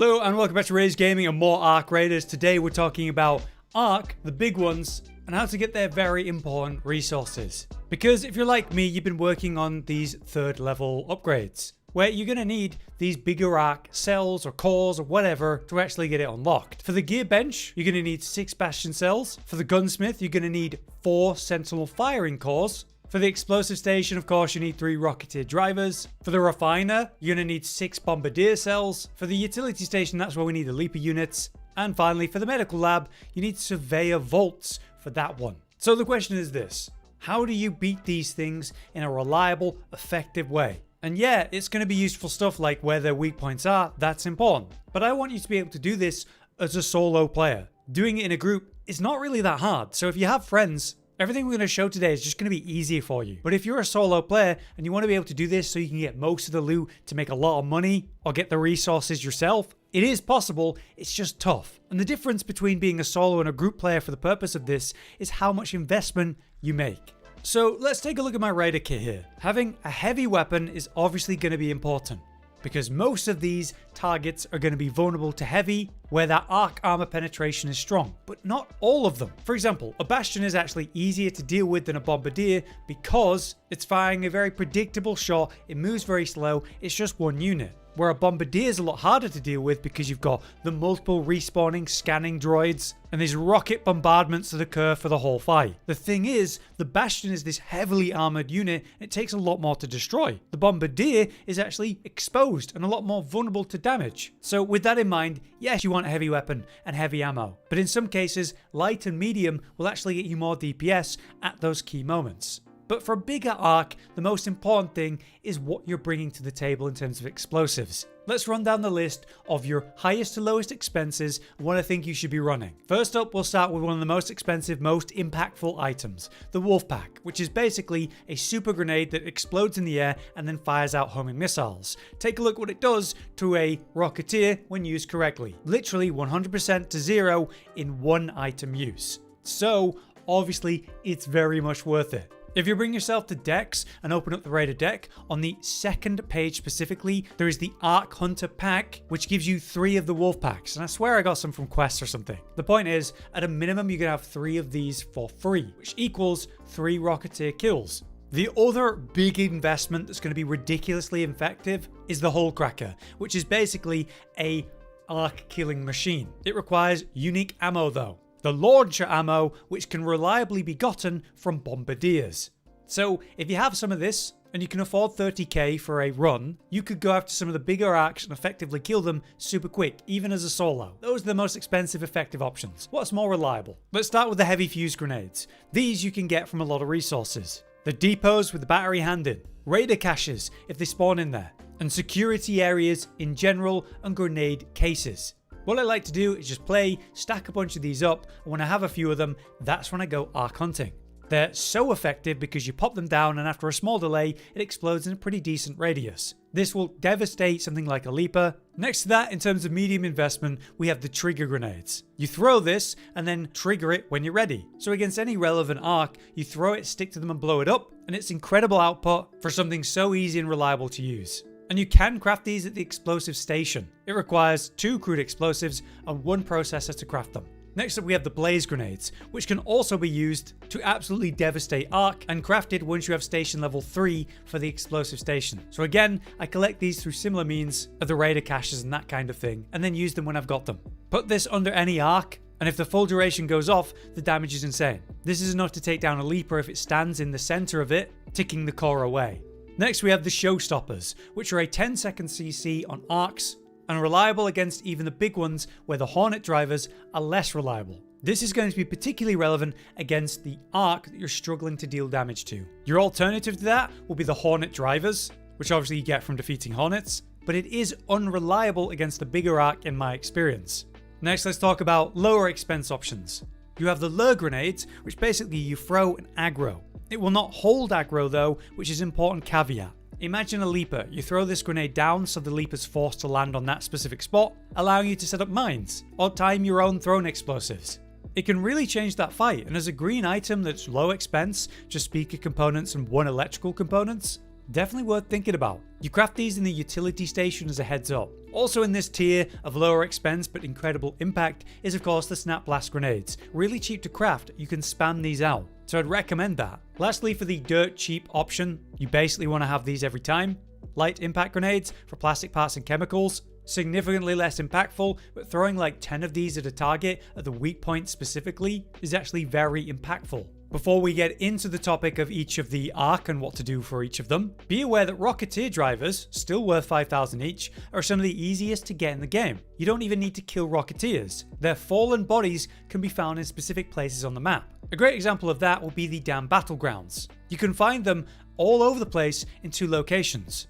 Hello and welcome back to Raiders Gaming and more Arc Raiders. Today we're talking about Arc, the big ones, and how to get their very important resources. Because if you're like me, you've been working on these third level upgrades, where you're going to need these bigger Arc cells or cores or whatever to actually get it unlocked. For the gear bench, you're going to need 6 Bastion cells. For the gunsmith, you're going to need 4 sentinel firing cores. For the explosive station, of course, you need 3 Rocketeer drivers. For the refiner, you're going to need 6 Bombardier cells. For the utility station, that's where we need the leaper units. And finally, for the medical lab, you need surveyor vaults for that one. So the question is this: how do you beat these things in a reliable, effective way? And yeah, it's going to be useful stuff like where their weak points are, that's important. But I want you to be able to do this as a solo player. Doing it in a group is not really that hard. So if you have friends, everything we're going to show today is just going to be easier for you. But if you're a solo player and you want to be able to do this so you can get most of the loot to make a lot of money or get the resources yourself, it is possible, it's just tough. And the difference between being a solo and a group player for the purpose of this is how much investment you make. So let's take a look at my raider kit here. Having a heavy weapon is obviously going to be important, because most of these targets are going to be vulnerable to heavy, where that arc armor penetration is strong, but not all of them. For example, a Bastion is actually easier to deal with than a Bombardier because it's firing a very predictable shot, it moves very slow, it's just one unit. Where a Bombardier is a lot harder to deal with because you've got the multiple respawning scanning droids and these rocket bombardments that occur for the whole fight. The thing is, the Bastion is this heavily armored unit and it takes a lot more to destroy. The Bombardier is actually exposed and a lot more vulnerable to damage. So with that in mind, yes, you want a heavy weapon and heavy ammo, but in some cases, light and medium will actually get you more DPS at those key moments. But for a bigger arc, the most important thing is what you're bringing to the table in terms of explosives. Let's run down the list of your highest to lowest expenses and what I think you should be running. First up, we'll start with one of the most expensive, most impactful items, the wolf pack, which is basically a super grenade that explodes in the air and then fires out homing missiles. Take a look what it does to a Rocketeer when used correctly. Literally 100% to 0 in one item use. So obviously it's very much worth it. If you bring yourself to decks and open up the Raider deck, on the second page specifically, there is the Arc Hunter pack, which gives you 3 of the wolf packs. And I swear I got some from Quest or something. The point is, at a minimum, you can have 3 of these for free, which equals 3 Rocketeer kills. The other big investment that's going to be ridiculously effective is the hullcracker, which is basically a arc killing machine. It requires unique ammo though. The launcher ammo, which can reliably be gotten from Bombardiers. So if you have some of this, and you can afford 30k for a run, you could go after some of the bigger arcs and effectively kill them super quick, even as a solo. Those are the most expensive effective options. What's more reliable? Let's start with the heavy fuse grenades. These you can get from a lot of resources. The depots with the battery hand-in, raider caches if they spawn in there, and security areas in general, and grenade cases. What I like to do is just play, stack a bunch of these up, and when I have a few of them, that's when I go arc hunting. They're so effective because you pop them down and after a small delay, it explodes in a pretty decent radius. This will devastate something like a leaper. Next to that, in terms of medium investment, we have the trigger grenades. You throw this and then trigger it when you're ready. So against any relevant arc, you throw it, stick to them and blow it up, and it's incredible output for something so easy and reliable to use. And you can craft these at the explosive station. It requires 2 crude explosives and 1 processor to craft them. Next up we have the blaze grenades, which can also be used to absolutely devastate arc and crafted once you have station level 3 for the explosive station. So again, I collect these through similar means of the raider caches and that kind of thing, and then use them when I've got them. Put this under any arc, and if the full duration goes off, the damage is insane. This is enough to take down a leaper if it stands in the center of it, ticking the core away. Next we have the showstoppers, which are a 10-second CC on arcs and reliable against even the big ones where the hornet drivers are less reliable. This is going to be particularly relevant against the arc that you're struggling to deal damage to. Your alternative to that will be the hornet drivers, which obviously you get from defeating hornets, but it is unreliable against the bigger arc in my experience. Next let's talk about lower expense options. You have the lure grenades, which basically you throw an aggro. It will not hold aggro though, which is an important caveat. Imagine a leaper. You throw this grenade down so the leaper's forced to land on that specific spot, allowing you to set up mines, or time your own thrown explosives. It can really change that fight, and as a green item that's low expense, just speaker components and 1 electrical components, definitely worth thinking about. You craft these in the utility station as a heads up. Also in this tier of lower expense but incredible impact is of course the snap blast grenades. Really cheap to craft, you can spam these out. So I'd recommend that. Lastly, for the dirt cheap option, you basically want to have these every time. Light impact grenades for plastic parts and chemicals. Significantly less impactful, but throwing like 10 of these at a target at the weak point specifically is actually very impactful. Before we get into the topic of each of the arc and what to do for each of them, be aware that Rocketeer drivers, still worth 5,000 each, are some of the easiest to get in the game. You don't even need to kill Rocketeers. Their fallen bodies can be found in specific places on the map. A great example of that will be the damn battlegrounds. You can find them all over the place in 2 locations.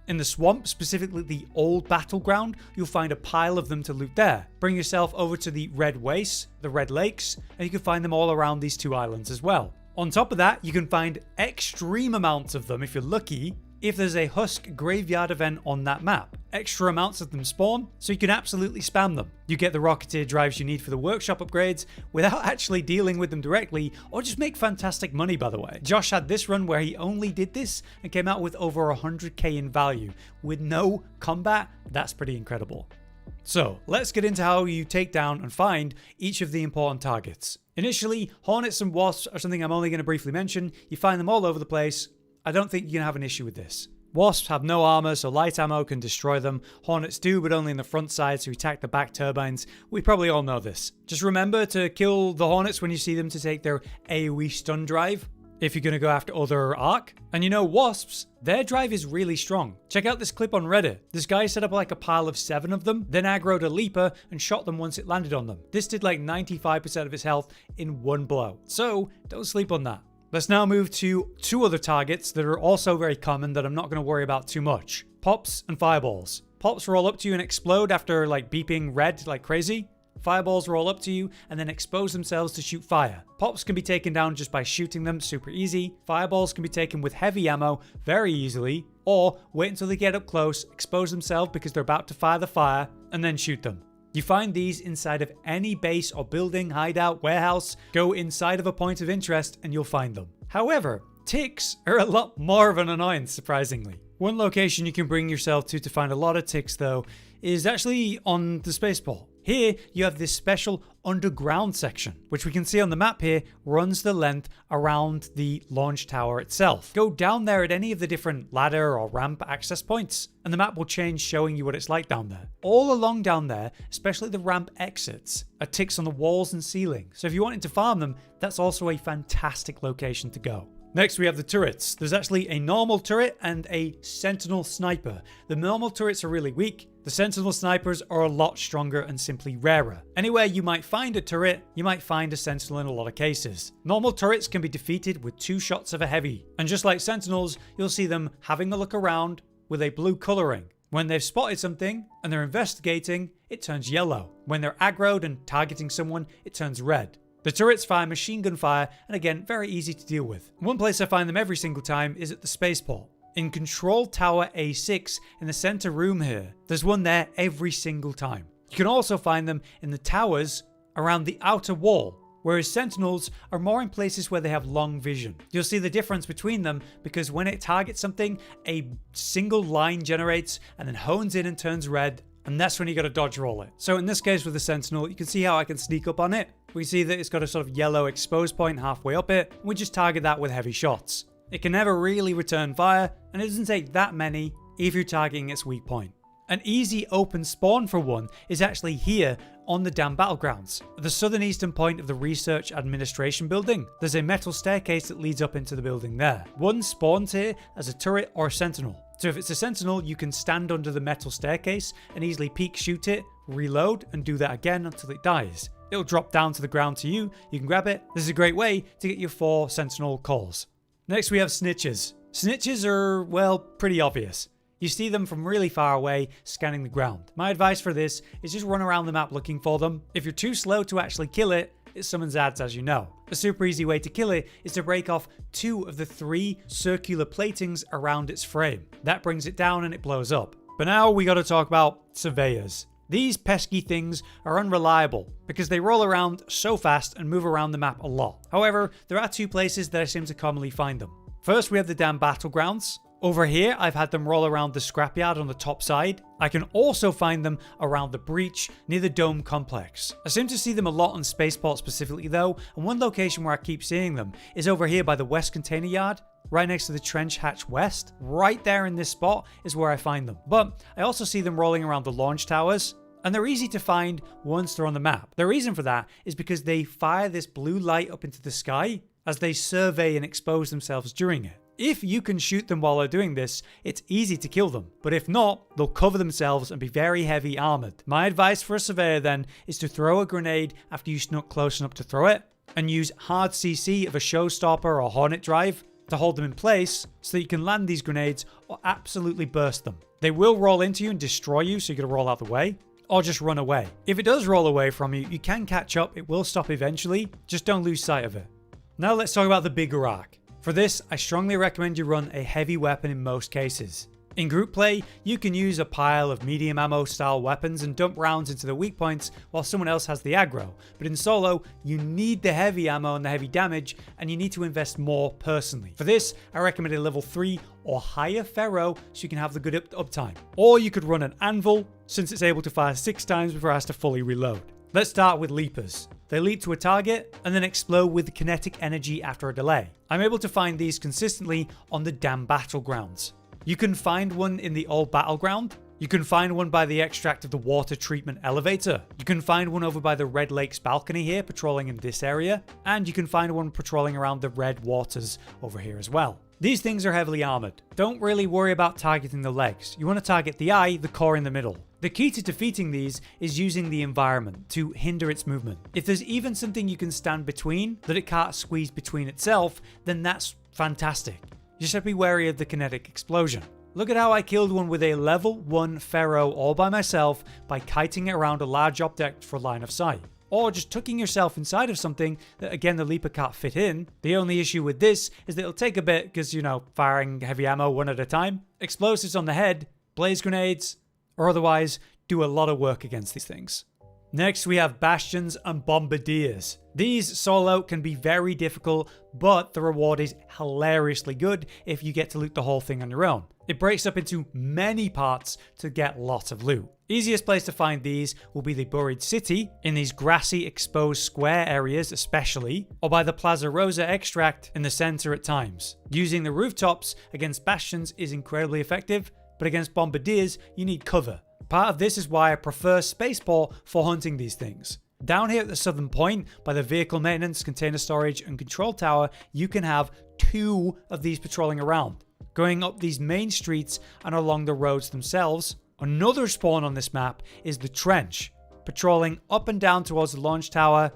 In the swamp, specifically the old battleground, you'll find a pile of them to loot there. Bring yourself over to the Red Wastes, the Red Lakes, and you can find them all around these 2 islands as well. On top of that, you can find extreme amounts of them if you're lucky, if there's a husk graveyard event on that map. Extra amounts of them spawn, so you can absolutely spam them. You get the Rocketeer drives you need for the workshop upgrades without actually dealing with them directly, or just make fantastic money, by the way. Josh had this run where he only did this and came out with over 100k in value with no combat. That's pretty incredible. So let's get into how you take down and find each of the important targets. Initially, hornets and wasps are something I'm only going to briefly mention. You find them all over the place. I don't think you're going to have an issue with this. Wasps have no armor, so light ammo can destroy them. Hornets do, but only in the front side, so attack the back turbines. We probably all know this. Just remember to kill the hornets when you see them to take their AoE stun drive, if you're going to go after other arc. And you know, wasps, their drive is really strong. Check out this clip on Reddit. This guy set up like a pile of 7 of them, then aggroed a leaper and shot them once it landed on them. This did like 95% of his health in one blow. So don't sleep on that. Let's now move to 2 other targets that are also very common that I'm not going to worry about too much. Pops and fireballs. Pops roll up to you and explode after like beeping red like crazy. Fireballs roll up to you and then expose themselves to shoot fire. Pops can be taken down just by shooting them, super easy. Fireballs can be taken with heavy ammo very easily, or wait until they get up close, expose themselves because they're about to fire the fire, and then shoot them. You find these inside of any base or building, hideout, warehouse. Go inside of a point of interest and you'll find them. However, ticks are a lot more of an annoyance, surprisingly. One location you can bring yourself to find a lot of ticks, though, is actually on the spaceport. Here, you have this special underground section, which we can see on the map here, runs the length around the launch tower itself. Go down there at any of the different ladder or ramp access points, and the map will change, showing you what it's like down there. All along down there, especially the ramp exits, are ticks on the walls and ceiling. So if you wanted to farm them, that's also a fantastic location to go. Next, we have the turrets. There's actually a normal turret and a sentinel sniper. The normal turrets are really weak. The sentinel snipers are a lot stronger and simply rarer. Anywhere you might find a turret, you might find a sentinel in a lot of cases. Normal turrets can be defeated with 2 shots of a heavy. And just like sentinels, you'll see them having a look around with a blue coloring. When they've spotted something and they're investigating, it turns yellow. When they're aggroed and targeting someone, it turns red. The turrets fire machine gun fire, and again, very easy to deal with. One place I find them every single time is at the spaceport. In Control Tower A6, in the center room here, there's one there every single time. You can also find them in the towers around the outer wall, whereas sentinels are more in places where they have long vision. You'll see the difference between them because when it targets something, a single line generates and then hones in and turns red, and that's when you gotta dodge roll it. So in this case with the sentinel, you can see how I can sneak up on it. We see that it's got a sort of yellow exposed point halfway up it, and we just target that with heavy shots. It can never really return fire, and it doesn't take that many if you're targeting its weak point. An easy open spawn for one is actually here on the damn battlegrounds. At the southern eastern point of the research administration building, there's a metal staircase that leads up into the building there. One spawns here as a turret or a sentinel. So if it's a sentinel, you can stand under the metal staircase and easily peek shoot it, reload, and do that again until it dies. It'll drop down to the ground to you, you can grab it. This is a great way to get your 4 sentinel calls. Next we have snitches. Snitches are, well, pretty obvious. You see them from really far away, scanning the ground. My advice for this is just run around the map looking for them. If you're too slow to actually kill it, it summons ads, as you know. A super easy way to kill it is to break off 2 of the 3 circular platings around its frame. That brings it down and it blows up. But now we gotta talk about surveyors. These pesky things are unreliable because they roll around so fast and move around the map a lot. However, there are 2 places that I seem to commonly find them. First, we have the damn battlegrounds, Over here, I've had them roll around the scrapyard on the top side. I can also find them around the breach near the dome complex. I seem to see them a lot on spaceport specifically though, and one location where I keep seeing them is over here by the west container yard, right next to the trench hatch west. Right there in this spot is where I find them. But I also see them rolling around the launch towers, and they're easy to find once they're on the map. The reason for that is because they fire this blue light up into the sky as they survey and expose themselves during it. If you can shoot them while they're doing this, it's easy to kill them. But if not, they'll cover themselves and be very heavy armored. My advice for a surveyor then is to throw a grenade after you snuck close enough to throw it, and use hard CC of a showstopper or hornet drive to hold them in place so that you can land these grenades or absolutely burst them. They will roll into you and destroy you, so you gotta roll out the way, or just run away. If it does roll away from you, you can catch up, it will stop eventually, just don't lose sight of it. Now let's talk about the bigger arc. For this, I strongly recommend you run a heavy weapon in most cases. In group play, you can use a pile of medium ammo style weapons and dump rounds into the weak points while someone else has the aggro, but in solo, you need the heavy ammo and the heavy damage, and you need to invest more personally. For this, I recommend a level 3 or higher ferro so you can have the good uptime. Or you could run an anvil, since it's able to fire 6 times before it has to fully reload. Let's start with leapers. They leap to a target and then explode with kinetic energy after a delay. I'm able to find these consistently on the damn battlegrounds. You can find one in the old battleground. You can find one by the extract of the water treatment elevator. You can find one over by the Red Lakes balcony here, patrolling in this area. And you can find one patrolling around the Red Waters over here as well. These things are heavily armored. Don't really worry about targeting the legs. You want to target the eye, the core in the middle. The key to defeating these is using the environment to hinder its movement. If there's even something you can stand between that it can't squeeze between itself, then that's fantastic. You just have to be wary of the kinetic explosion. Look at how I killed one with a level 1 ferro all by myself by kiting it around a large object for line of sight. Or just tucking yourself inside of something that again the leaper can't fit in. The only issue with this is that it'll take a bit because, firing heavy ammo one at a time. Explosives on the head, blaze grenades, or otherwise do a lot of work against these things. Next we have bastions and bombardiers. These solo can be very difficult, but the reward is hilariously good if you get to loot the whole thing on your own. It breaks up into many parts to get lots of loot. Easiest place to find these will be the buried city, in these grassy exposed square areas especially, or by the Plaza Rosa extract in the center at times. Using the rooftops against bastions is incredibly effective, but against bombardiers you need cover. Part of this is why I prefer spaceport for hunting these things. Down here at the southern point, by the vehicle maintenance, container storage and control tower, you can have 2 of these patrolling around, going up these main streets and along the roads themselves. Another spawn on this map is the trench, patrolling up and down towards the launch tower,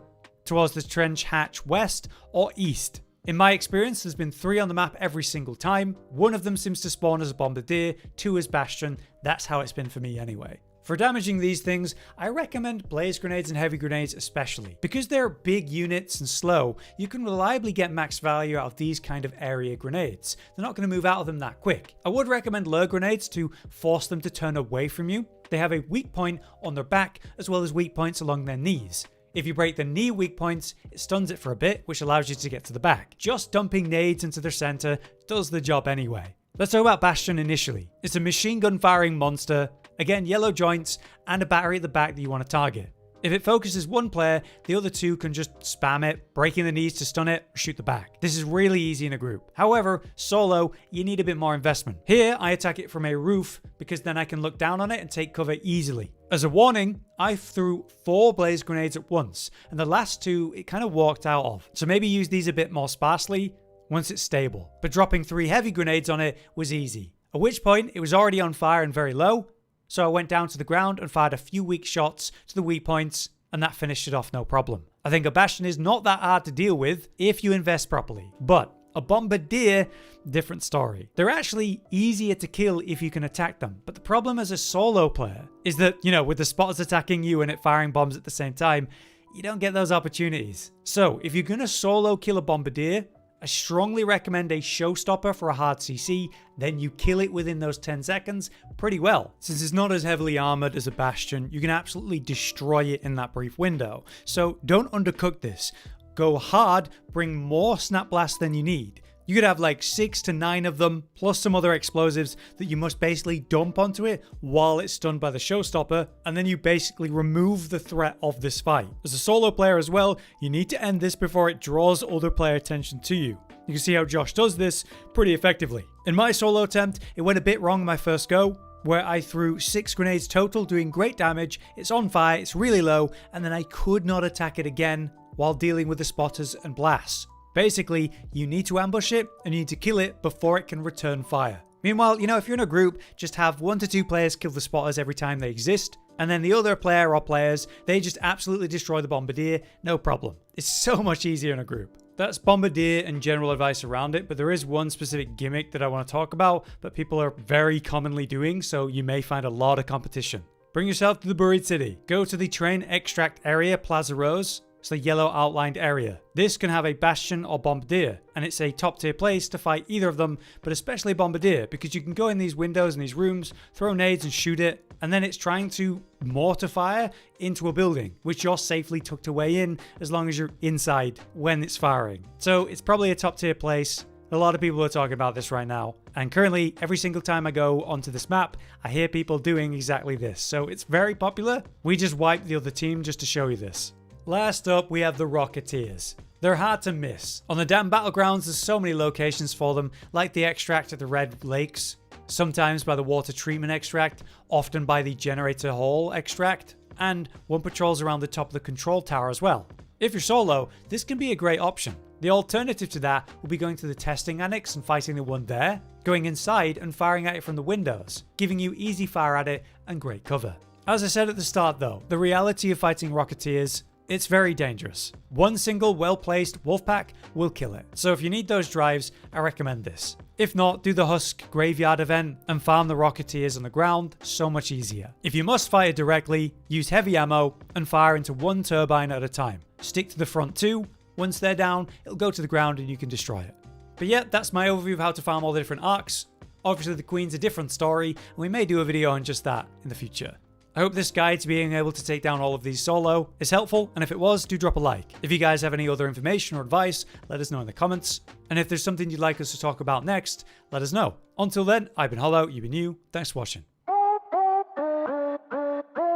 towards the trench hatch west or east. In my experience, there's been 3 on the map every single time. 1 of them seems to spawn as a bombardier, 2 as bastion. That's how it's been for me anyway. For damaging these things, I recommend blaze grenades and heavy grenades especially. Because they're big units and slow, you can reliably get max value out of these kind of area grenades. They're not going to move out of them that quick. I would recommend lure grenades to force them to turn away from you. They have a weak point on their back as well as weak points along their knees. If you break the knee weak points, it stuns it for a bit, which allows you to get to the back. Just dumping nades into their center does the job anyway. Let's talk about Bastion initially. It's a machine gun firing monster, again yellow joints, and a battery at the back that you want to target. If it focuses one player, the other 2 can just spam it, breaking the knees to stun it, or shoot the back. This is really easy in a group. However, solo, you need a bit more investment. Here, I attack it from a roof, because then I can look down on it and take cover easily. As a warning, I threw 4 blaze grenades at once, and the last 2 it kind of walked out of. So maybe use these a bit more sparsely once it's stable. But dropping 3 heavy grenades on it was easy. At which point, it was already on fire and very low, so I went down to the ground and fired a few weak shots to the weak points, and that finished it off no problem. I think a bastion is not that hard to deal with if you invest properly. But a bombardier, different story. They're actually easier to kill if you can attack them. But the problem as a solo player is that, with the spotters attacking you and it firing bombs at the same time, you don't get those opportunities. So if you're going to solo kill a bombardier, I strongly recommend a showstopper for a hard CC, then you kill it within those 10 seconds pretty well. Since it's not as heavily armored as a bastion, you can absolutely destroy it in that brief window. So don't undercook this. Go hard, bring more snap blasts than you need. You could have like 6 to 9 of them, plus some other explosives that you must basically dump onto it while it's stunned by the showstopper, and then you basically remove the threat of this fight. As a solo player as well, you need to end this before it draws other player attention to you. You can see how Josh does this pretty effectively. In my solo attempt, it went a bit wrong my first go, where I threw 6 grenades total, doing great damage. It's on fire, it's really low, and then I could not attack it again while dealing with the spotters and blasts. Basically, you need to ambush it and you need to kill it before it can return fire. Meanwhile, if you're in a group, just have 1 to 2 players kill the spotters every time they exist, and then the other player or players, they just absolutely destroy the Bombardier, no problem. It's so much easier in a group. That's Bombardier and general advice around it, but there is one specific gimmick that I want to talk about that people are very commonly doing, so you may find a lot of competition. Bring yourself to the buried city. Go to the train extract area, Plaza Rose. It's the yellow outlined area. This can have a Bastion or Bombardier, and it's a top tier place to fight either of them, but especially Bombardier, because you can go in these windows and these rooms, throw nades and shoot it, and then it's trying to mortar fire into a building, which you're safely tucked away in as long as you're inside when it's firing. So it's probably a top tier place. A lot of people are talking about this right now, and currently every single time I go onto this map, I hear people doing exactly this. So it's very popular. We just wiped the other team just to show you this. Last up, we have the Rocketeers. They're hard to miss. On the damn battlegrounds, there's so many locations for them, like the extract at the Red Lakes, sometimes by the water treatment extract, often by the generator hall extract, and one patrols around the top of the control tower as well. If you're solo, this can be a great option. The alternative to that will be going to the testing annex and fighting the one there, going inside and firing at it from the windows, giving you easy fire at it and great cover. As I said at the start though, the reality of fighting Rocketeers, it's very dangerous. One single well-placed wolf pack will kill it. So if you need those drives, I recommend this. If not, do the Husk Graveyard event and farm the Rocketeers on the ground, so much easier. If you must fire directly, use heavy ammo and fire into one turbine at a time. Stick to the front two. Once they're down, it'll go to the ground and you can destroy it. But yeah, that's my overview of how to farm all the different arcs. Obviously the Queen's a different story, and we may do a video on just that in the future. I hope this guide to being able to take down all of these solo is helpful, and if it was, do drop a like. If you guys have any other information or advice, let us know in the comments. And if there's something you'd like us to talk about next, let us know. Until then, I've been Hollow, you've been you, thanks for watching.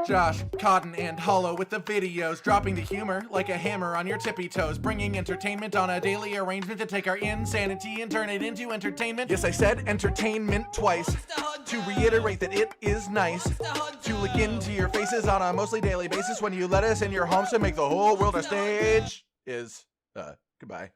Josh, Cotton, and Hollow with the videos, dropping the humor like a hammer on your tippy toes, bringing entertainment on a daily arrangement to take our insanity and turn it into entertainment. Yes, I said entertainment twice, to reiterate that it is nice to look into your faces on a mostly daily basis when you let us in your homes to make the whole world a stage. Goodbye.